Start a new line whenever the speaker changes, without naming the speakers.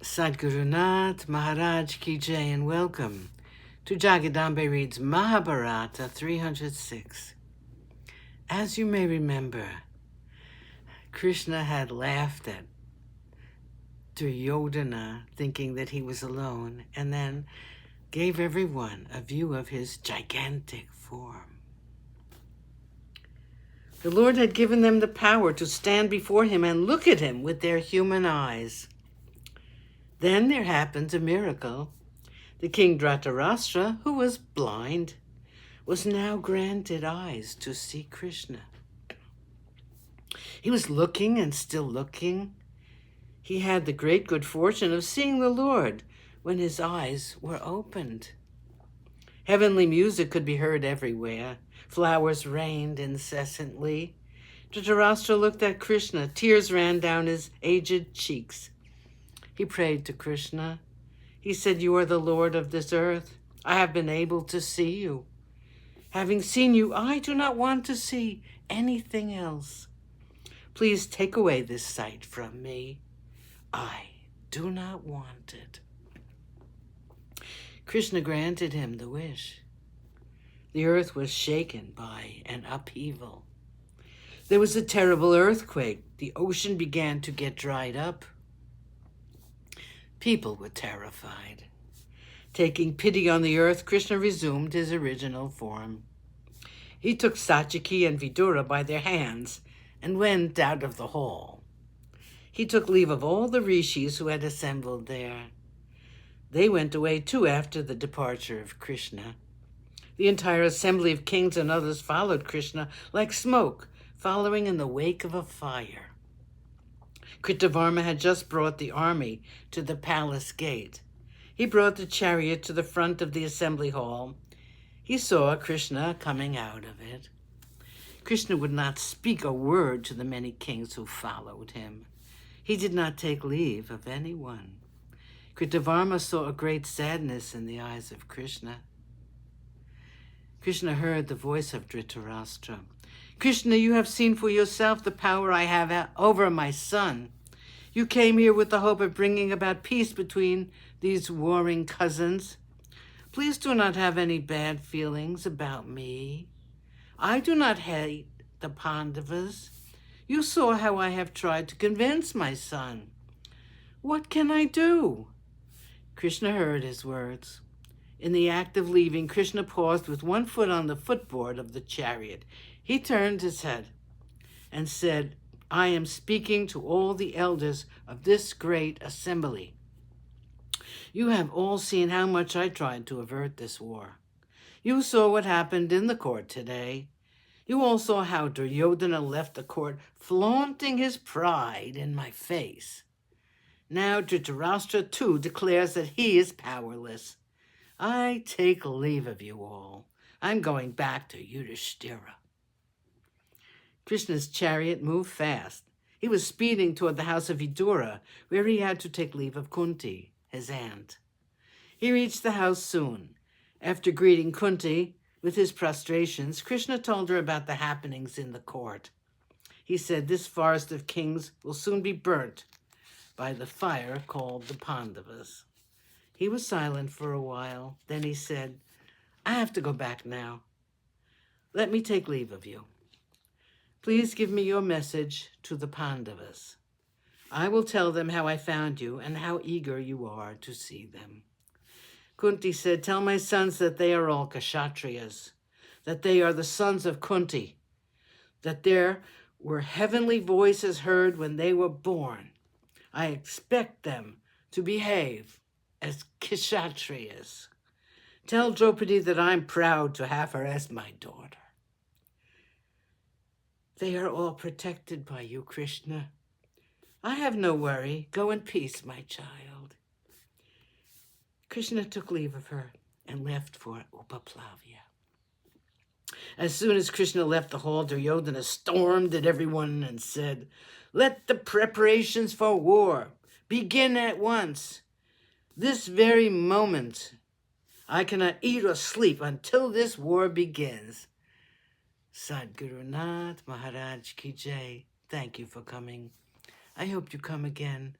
Sadguru Nath Maharaj Ki Jai, and welcome to Jagadambe Reads Mahabharata 306. As you may remember, Krishna had laughed at Duryodhana, thinking that he was alone, and then gave everyone a view of his gigantic form. The Lord had given them the power to stand before him and look at him with their human eyes. Then there happened a miracle. The king Dhritarashtra, who was blind, was now granted eyes to see Krishna. He was looking and still looking. He had the great good fortune of seeing the Lord when his eyes were opened. Heavenly music could be heard everywhere. Flowers rained incessantly. Dhritarashtra looked at Krishna. Tears ran down his aged cheeks. He prayed to Krishna. He said, "You are the Lord of this earth. I have been able to see you. Having seen you, I do not want to see anything else. Please take away this sight from me. I do not want it." Krishna granted him the wish. The earth was shaken by an upheaval. There was a terrible earthquake. The ocean began to get dried up. People were terrified. Taking pity on the earth, Krishna resumed his original form. He took Satyaki and Vidura by their hands and went out of the hall. He took leave of all the rishis who had assembled there. They went away too after the departure of Krishna. The entire assembly of kings and others followed Krishna like smoke following in the wake of a fire. Kritavarma had just brought the army to the palace gate. He brought the chariot to the front of the assembly hall. He saw Krishna coming out of it. Krishna would not speak a word to the many kings who followed him. He did not take leave of anyone. Kritavarma saw a great sadness in the eyes of Krishna. Krishna heard the voice of Dhritarashtra. "Krishna, you have seen for yourself the power I have over my son. You came here with the hope of bringing about peace between these warring cousins. Please do not have any bad feelings about me. I do not hate the Pandavas. You saw how I have tried to convince my son. What can I do?" Krishna heard his words. In the act of leaving, Krishna paused with one foot on the footboard of the chariot. He turned his head and said, "I am speaking to all the elders of this great assembly. You have all seen how much I tried to avert this war. You saw what happened in the court today. You all saw how Duryodhana left the court flaunting his pride in my face. Now Dhritarashtra too declares that he is powerless. I take leave of you all. I'm going back to Yudhishthira." Krishna's chariot moved fast. He was speeding toward the house of Vidura, where he had to take leave of Kunti, his aunt. He reached the house soon. After greeting Kunti with his prostrations, Krishna told her about the happenings in the court. He said, "This forest of kings will soon be burnt by the fire called the Pandavas." He was silent for a while. Then he said, "I have to go back now. Let me take leave of you. Please give me your message to the Pandavas. I will tell them how I found you and how eager you are to see them." Kunti said, "Tell my sons that they are all Kshatriyas, that they are the sons of Kunti, that there were heavenly voices heard when they were born. I expect them to behave as Kshatriyas. Tell Draupadi that I'm proud to have her as my daughter. They are all protected by you, Krishna. I have no worry. Go in peace, my child." Krishna took leave of her and left for Upaplavya. As soon as Krishna left the hall, Duryodhana stormed at everyone and said, "Let the preparations for war begin at once. This very moment. I cannot eat or sleep until this war begins." Sadguru Nath Maharaj Ki Jai. Thank you for coming. I hope you come again.